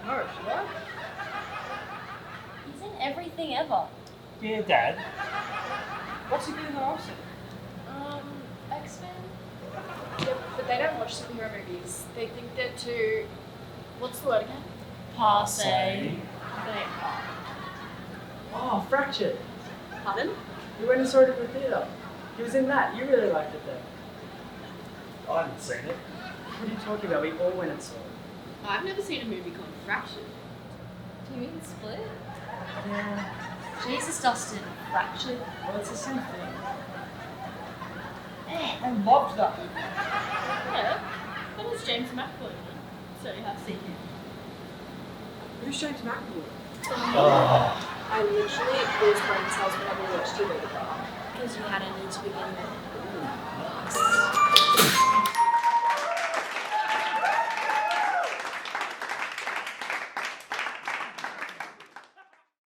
No, should I? He's in everything ever. Yeah, Dad. What's he doing that I've seen? X-Men? Yeah, but they don't watch superhero movies. They think they're too... What's the word again? Passe. Say. They are. Oh, Fractured. Pardon? You went and saw it at the theatre. He was in that. You really liked it then. I haven't seen it. What are you talking about? We all went and saw it. I've never seen a movie called Fractured. Do you mean Split? Yeah. Jesus, Dustin. Fractured. Well, it's the same thing. I loved that. Yeah, that was James McAvoy in it, so you have seen him. Who's James McAvoy? Oh. I literally lose brain cells whenever we watch TV together. Because you had any to begin with.